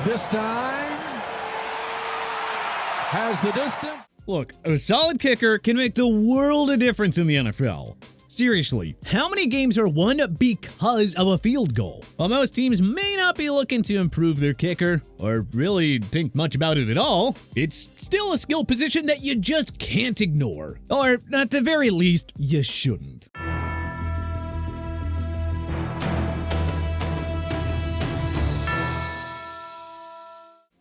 This time has the distance. Look, a solid kicker can make the world of difference in the NFL. Seriously, how many games are won because of a field goal? While most teams may not be looking to improve their kicker, or really think much about it at all, it's still a skill position that you just can't ignore. Or, at the very least, you shouldn't.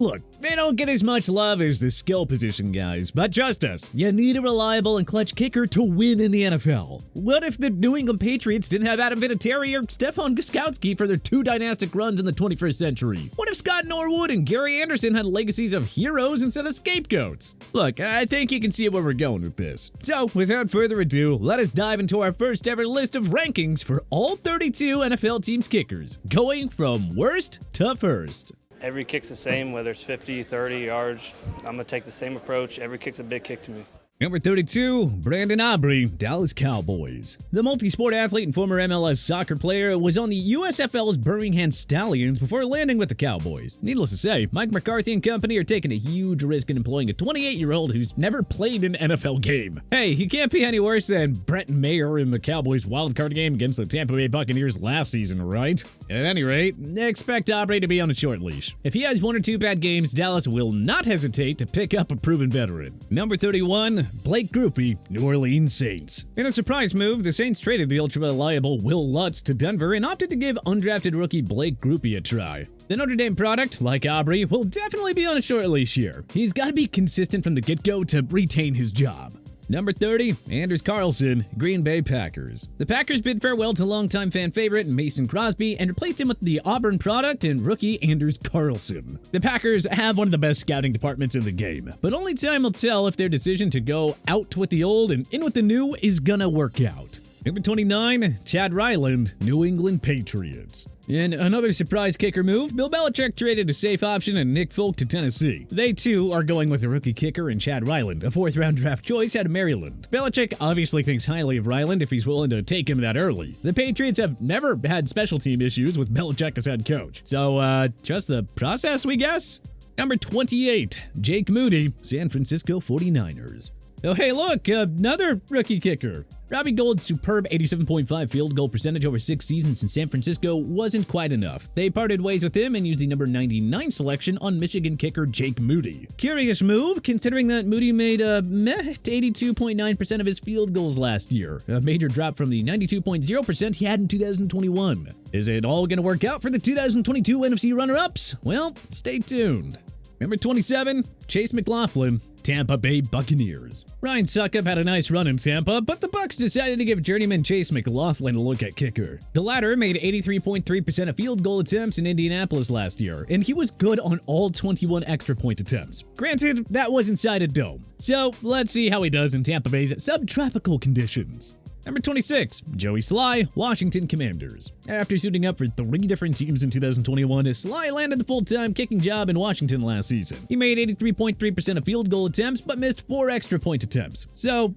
Look, they don't get as much love as the skill position guys, but trust us, you need a reliable and clutch kicker to win in the NFL. What if the New England Patriots didn't have Adam Vinatieri or Stephen Gostkowski for their two dynastic runs in the 21st century? What if Scott Norwood and Gary Anderson had legacies of heroes instead of scapegoats? Look, I think you can see where we're going with this. So, without further ado, let us dive into our first ever list of rankings for all 32 NFL teams' kickers, going from worst to first. Every kick's the same, whether it's 50, 30 yards. I'm going to take the same approach. Every kick's a big kick to me. Number 32, Brandon Aubrey, Dallas Cowboys. The multi-sport athlete and former MLS soccer player was on the USFL's Birmingham Stallions before landing with the Cowboys. Needless to say, Mike McCarthy and company are taking a huge risk in employing a 28-year-old who's never played an NFL game. Hey, he can't be any worse than Brett Maher in the Cowboys wildcard game against the Tampa Bay Buccaneers last season, right? At any rate, expect Aubrey to be on a short leash. If he has one or two bad games, Dallas will not hesitate to pick up a proven veteran. Number 31, Blake Grupe, New Orleans Saints. In a surprise move, the Saints traded the ultra-reliable Will Lutz to Denver and opted to give undrafted rookie Blake Grupe a try. The Notre Dame product, like Aubrey, will definitely be on a short leash here. He's got to be consistent from the get-go to retain his job. Number 30, Anders Carlson, Green Bay Packers. The Packers bid farewell to longtime fan favorite Mason Crosby and replaced him with the Auburn product and rookie Anders Carlson. The Packers have one of the best scouting departments in the game, but only time will tell if their decision to go out with the old and in with the new is gonna work out. Number 29, Chad Ryland, New England Patriots. In another surprise kicker move, Bill Belichick traded a safe option and Nick Folk to Tennessee. They too are going with a rookie kicker in Chad Ryland, a fourth-round draft choice out of Maryland. Belichick obviously thinks highly of Ryland if he's willing to take him that early. The Patriots have never had special team issues with Belichick as head coach, so trust the process, we guess? Number 28, Jake Moody, San Francisco 49ers. Oh hey look, another rookie kicker. Robbie Gould's superb 87.5 field goal percentage over 6 seasons in San Francisco wasn't quite enough. They parted ways with him and used the number 99 selection on Michigan kicker Jake Moody. Curious move, considering that Moody made to 82.9% of his field goals last year, a major drop from the 92.0% he had in 2021. Is it all going to work out for the 2022 NFC runner-ups? Well, stay tuned. Number 27, Chase McLaughlin, Tampa Bay Buccaneers. Ryan Suckup had a nice run in Tampa, but the Bucs decided to give journeyman Chase McLaughlin a look at kicker. The latter made 83.3% of field goal attempts in Indianapolis last year, and he was good on all 21 extra point attempts. Granted, that was inside a dome. So let's see how he does in Tampa Bay's subtropical conditions. Number 26, Joey Sly, Washington Commanders. After suiting up for 3 different teams in 2021, Sly landed the full-time kicking job in Washington last season. He made 83.3% of field goal attempts, but missed 4 extra point attempts. So,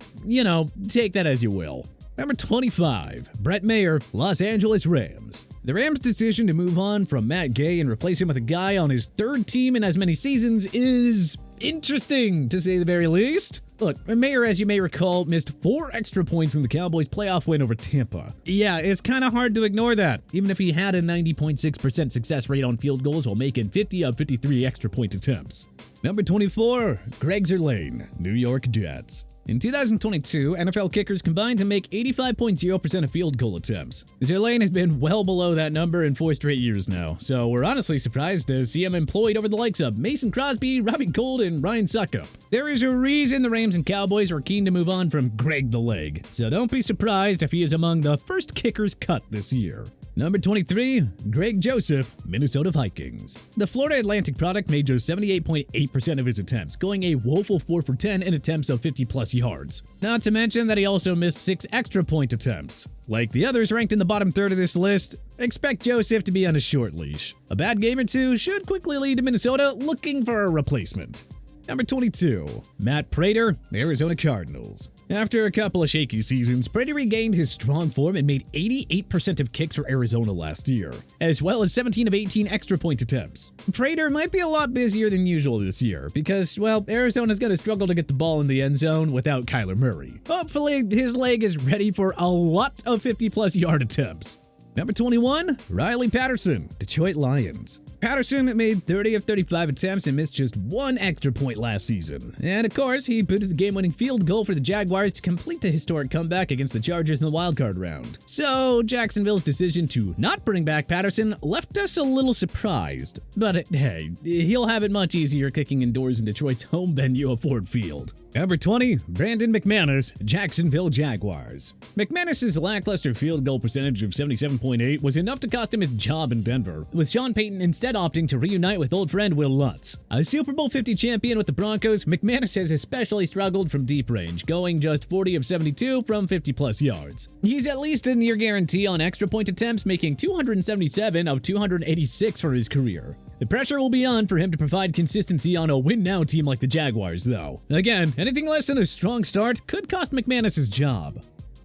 take that as you will. Number 25, Brett Maher, Los Angeles Rams. The Rams' decision to move on from Matt Gay and replace him with a guy on his 3rd team in as many seasons is interesting, to say the very least. Look, Mayer, as you may recall, missed 4 extra points in the Cowboys' playoff win over Tampa. Yeah, it's kind of hard to ignore that, even if he had a 90.6% success rate on field goals while making 50 of 53 extra point attempts. Number 24, Greg Zuerlein, New York Jets. In 2022, NFL kickers combined to make 85.0% of field goal attempts. Zuerlein has been well below that number in 4 straight years now, so we're honestly surprised to see him employed over the likes of Mason Crosby, Robbie Gould, and Ryan Suckup. There is a reason the Rams and Cowboys were keen to move on from Greg the Leg, so don't be surprised if he is among the first kickers cut this year. Number 23, Greg Joseph, Minnesota Vikings. The Florida Atlantic product made just 78.8% of his attempts, going a woeful 4 for 10 in attempts of 50-plus yards. Not to mention that he also missed 6 extra point attempts. Like the others ranked in the bottom third of this list, expect Joseph to be on a short leash. A bad game or two should quickly lead to Minnesota looking for a replacement. Number 22, Matt Prater, Arizona Cardinals. After a couple of shaky seasons, Prater regained his strong form and made 88% of kicks for Arizona last year, as well as 17 of 18 extra point attempts. Prater might be a lot busier than usual this year because, well, Arizona's going to struggle to get the ball in the end zone without Kyler Murray. Hopefully, his leg is ready for a lot of 50-plus yard attempts. Number 21, Riley Patterson, Detroit Lions. Patterson made 30 of 35 attempts and missed just one extra point last season. And of course, he booted the game-winning field goal for the Jaguars to complete the historic comeback against the Chargers in the wildcard round. So, Jacksonville's decision to not bring back Patterson left us a little surprised. But hey, he'll have it much easier kicking indoors in Detroit's home venue of Ford Field. Number 20, Brandon McManus, Jacksonville Jaguars. McManus' lackluster field goal percentage of 77.8 was enough to cost him his job in Denver, with Sean Payton instead opting to reunite with old friend Will Lutz. A Super Bowl 50 champion with the Broncos, McManus has especially struggled from deep range, going just 40 of 72 from 50-plus yards. He's at least a near guarantee on extra point attempts, making 277 of 286 for his career. The pressure will be on for him to provide consistency on a win-now team like the Jaguars, though. Again, anything less than a strong start could cost McManus his job.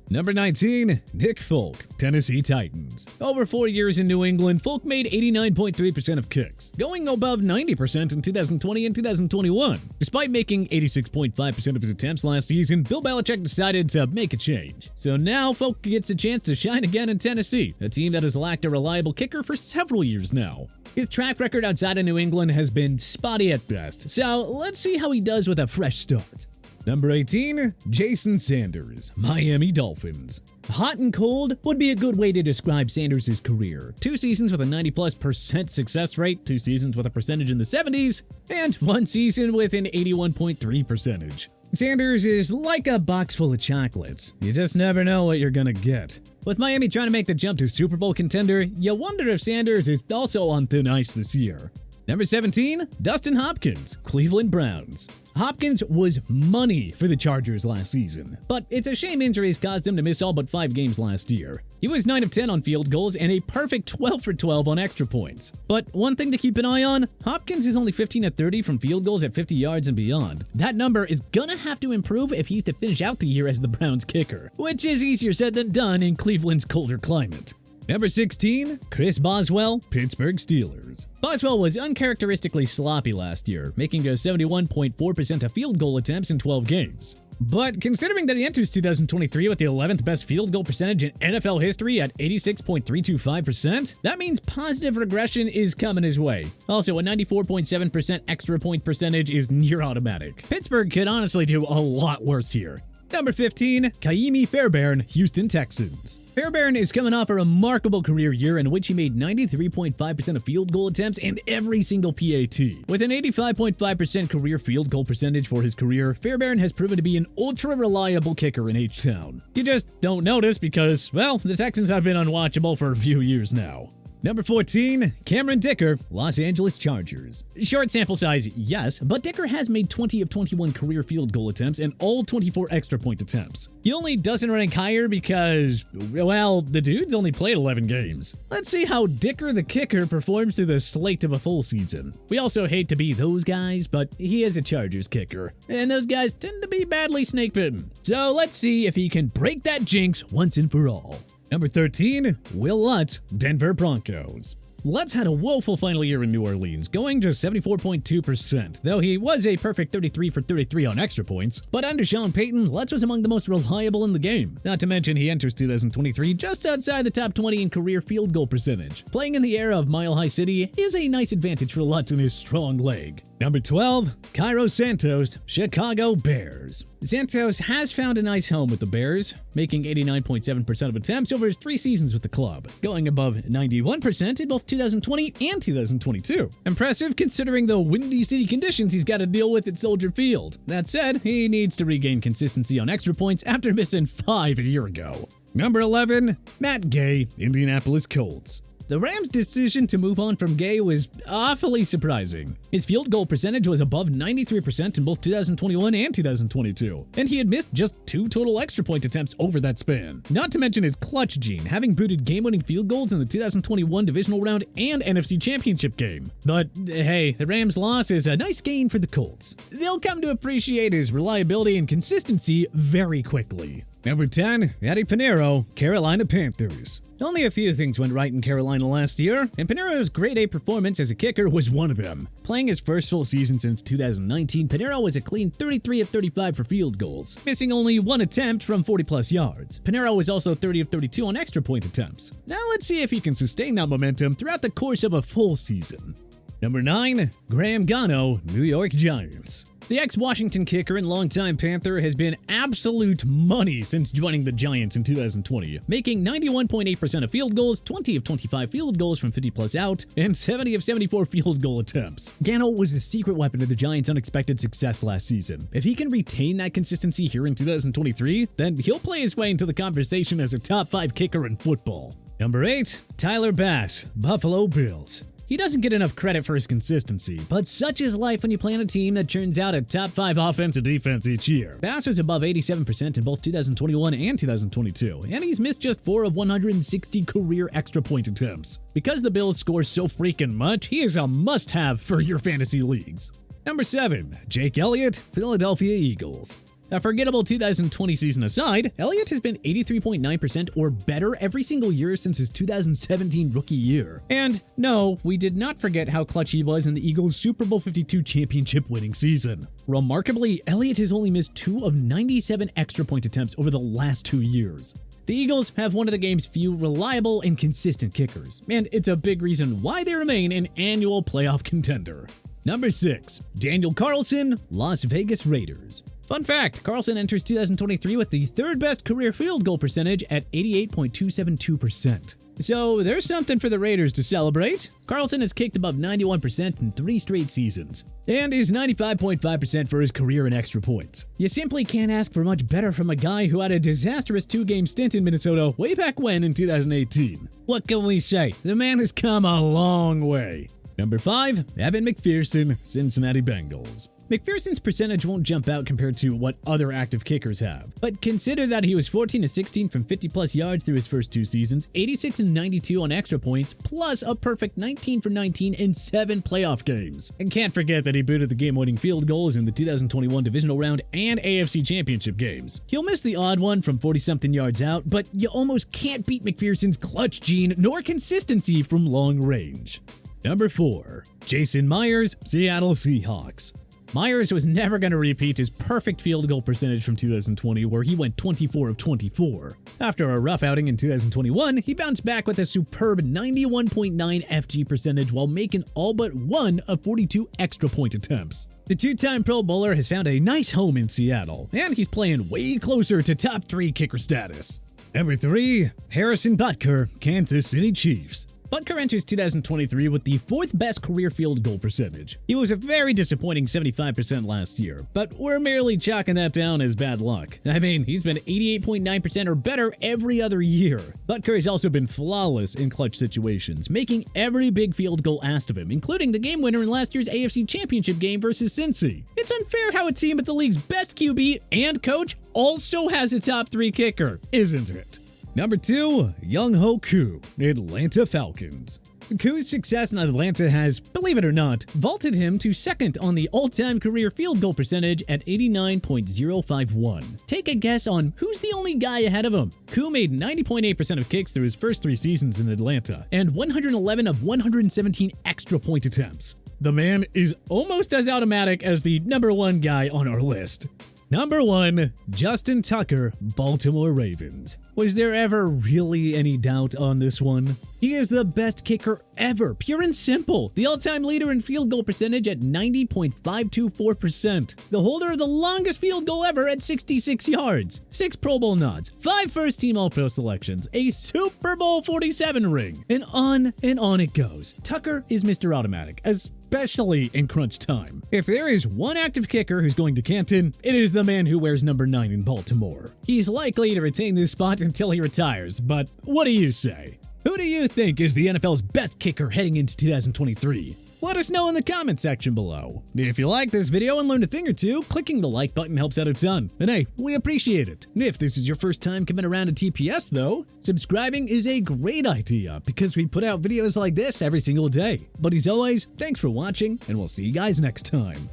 Number 19, Nick Folk, Tennessee Titans. Over 4 years in New England, Folk made 89.3% of kicks, going above 90% in 2020 and 2021. Despite making 86.5% of his attempts last season, Bill Belichick decided to make a change. So now Folk gets a chance to shine again in Tennessee, a team that has lacked a reliable kicker for several years now. His track record outside of New England has been spotty at best, so let's see how he does with a fresh start. Number 18, Jason Sanders, Miami Dolphins. Hot and cold would be a good way to describe Sanders' career. 2 seasons with a 90+% success rate, 2 seasons with a percentage in the 70s, and 1 season with an 81.3 percentage. Sanders is like a box full of chocolates. You just never know what you're gonna get. With Miami trying to make the jump to Super Bowl contender, you wonder if Sanders is also on thin ice this year. Number 17, Dustin Hopkins, Cleveland Browns. Hopkins was money for the Chargers last season, but it's a shame injuries caused him to miss all but 5 games last year. He was 9 of 10 on field goals and a perfect 12 for 12 on extra points. But one thing to keep an eye on, Hopkins is only 15 of 30 from field goals at 50 yards and beyond. That number is gonna have to improve if he's to finish out the year as the Browns kicker, which is easier said than done in Cleveland's colder climate. Number 16, Chris Boswell, Pittsburgh Steelers. Boswell was uncharacteristically sloppy last year, making just 71.4% of field goal attempts in 12 games. But considering that he enters 2023 with the 11th best field goal percentage in NFL history at 86.325%, that means positive regression is coming his way. Also, a 94.7% extra point percentage is near automatic. Pittsburgh could honestly do a lot worse here. Number 15, Kaimi Fairbairn, Houston Texans. Fairbairn is coming off a remarkable career year in which he made 93.5% of field goal attempts and every single PAT. With an 85.5% career field goal percentage for his career, Fairbairn has proven to be an ultra-reliable kicker in H-Town. You just don't notice because, well, the Texans have been unwatchable for a few years now. Number 14, Cameron Dicker, Los Angeles Chargers. Short sample size, yes, but Dicker has made 20 of 21 career field goal attempts and all 24 extra point attempts. He only doesn't rank higher because, well, the dude's only played 11 games. Let's see how Dicker the kicker performs through the slate of a full season. We also hate to be those guys, but he is a Chargers kicker, and those guys tend to be badly snake-bitten. So let's see if he can break that jinx once and for all. Number 13, Will Lutz, Denver Broncos. Lutz had a woeful final year in New Orleans, going just 74.2%, though he was a perfect 33 for 33 on extra points. But under Sean Payton, Lutz was among the most reliable in the game. Not to mention he enters 2023 just outside the top 20 in career field goal percentage. Playing in the era of Mile High City is a nice advantage for Lutz and his strong leg. Number 12, Cairo Santos, Chicago Bears. Santos has found a nice home with the Bears, making 89.7% of attempts over his 3 seasons with the club, going above 91% in both 2020 and 2022. Impressive considering the windy city conditions he's got to deal with at Soldier Field. That said, he needs to regain consistency on extra points after missing 5 a year ago. Number 11, Matt Gay, Indianapolis Colts. the Rams' decision to move on from Gay was awfully surprising. His field goal percentage was above 93% in both 2021 and 2022, and he had missed just 2 total extra point attempts over that span. Not to mention his clutch gene, having booted game-winning field goals in the 2021 divisional round and NFC Championship game. But hey, the Rams' loss is a nice gain for the Colts. They'll come to appreciate his reliability and consistency very quickly. Number 10, Eddie Pinheiro, Carolina Panthers. Only a few things went right in Carolina last year, and Pinheiro's grade A performance as a kicker was one of them. Playing his first full season since 2019, Pinheiro was a clean 33 of 35 for field goals, missing only 1 attempt from 40-plus yards. Pinheiro was also 30 of 32 on extra point attempts. Now let's see if he can sustain that momentum throughout the course of a full season. Number 9, Graham Gano, New York Giants. The ex-Washington kicker and longtime Panther has been absolute money since joining the Giants in 2020, making 91.8% of field goals, 20 of 25 field goals from 50-plus out, and 70 of 74 field goal attempts. Gano was the secret weapon of the Giants' unexpected success last season. If he can retain that consistency here in 2023, then he'll play his way into the conversation as a top 5 kicker in football. Number 8, Tyler Bass, Buffalo Bills. He doesn't get enough credit for his consistency, but such is life when you play on a team that churns out a top 5 offense and defense each year. Bass was above 87% in both 2021 and 2022, and he's missed just 4 of 160 career extra point attempts. Because the Bills score so freaking much, he is a must-have for your fantasy leagues. Number 7, Jake Elliott, Philadelphia Eagles. A forgettable 2020 season aside, Elliott has been 83.9% or better every single year since his 2017 rookie year. And no, we did not forget how clutch he was in the Eagles' Super Bowl 52 championship winning season. Remarkably, Elliott has only missed 2 of 97 extra point attempts over the last 2 years. The Eagles have one of the game's few reliable and consistent kickers, and it's a big reason why they remain an annual playoff contender. Number 6, Daniel Carlson, Las Vegas Raiders. Fun fact, Carlson enters 2023 with the 3rd best career field goal percentage at 88.272%. So there's something for the Raiders to celebrate. Carlson has kicked above 91% in 3 straight seasons, and is 95.5% for his career in extra points. You simply can't ask for much better from a guy who had a disastrous 2-game stint in Minnesota way back when in 2018. What can we say? The man has come a long way. Number 5, Evan McPherson, Cincinnati Bengals. McPherson's percentage won't jump out compared to what other active kickers have, but consider that he was 14 of 16 from 50-plus yards through his first 2 seasons, 86 and 92 on extra points, plus a perfect 19 for 19 in 7 playoff games. And can't forget that he booted the game-winning field goals in the 2021 divisional round and AFC Championship games. He'll miss the odd one from 40-something yards out, but you almost can't beat McPherson's clutch gene nor consistency from long range. Number 4, Jason Myers, Seattle Seahawks. Myers was never going to repeat his perfect field goal percentage from 2020, where he went 24 of 24. After a rough outing in 2021, he bounced back with a superb 91.9 FG percentage while making all but 1 of 42 extra point attempts. The 2-time Pro Bowler has found a nice home in Seattle, and he's playing way closer to top 3 kicker status. Number 3, Harrison Butker, Kansas City Chiefs. Butker enters 2023 with the 4th best career field goal percentage. He was a very disappointing 75% last year, but we're merely chalking that down as bad luck. I mean, he's been 88.9% or better every other year. Butker has also been flawless in clutch situations, making every big field goal asked of him, including the game winner in last year's AFC Championship game versus Cincy. It's unfair how a team with the league's best QB and coach also has a top 3 kicker, isn't it? Number 2, Younghoe Koo, Atlanta Falcons. Koo's success in Atlanta has, believe it or not, vaulted him to 2nd on the all-time career field goal percentage at 89.051. Take a guess on who's the only guy ahead of him. Koo made 90.8% of kicks through his first 3 seasons in Atlanta, and 111 of 117 extra point attempts. The man is almost as automatic as the number 1 guy on our list. Number 1, Justin Tucker, Baltimore Ravens. Was there ever really any doubt on this one? He is the best kicker ever, pure and simple. The all-time leader in field goal percentage at 90.524%. The holder of the longest field goal ever at 66 yards. 6 Pro Bowl nods, 5 first-team All-Pro selections, a Super Bowl 47 ring, and on it goes. Tucker is Mr. Automatic, especially in crunch time. If there is one active kicker who's going to Canton, it is the man who wears number 9 in Baltimore. He's likely to retain this spot until he retires, but what do you say? Who do you think is the NFL's best kicker heading into 2023? Let us know in the comment section below. If you like this video and learned a thing or two, clicking the like button helps out a ton. And hey, we appreciate it. If this is your first time coming around to TPS though, subscribing is a great idea because we put out videos like this every single day. But as always, thanks for watching and we'll see you guys next time.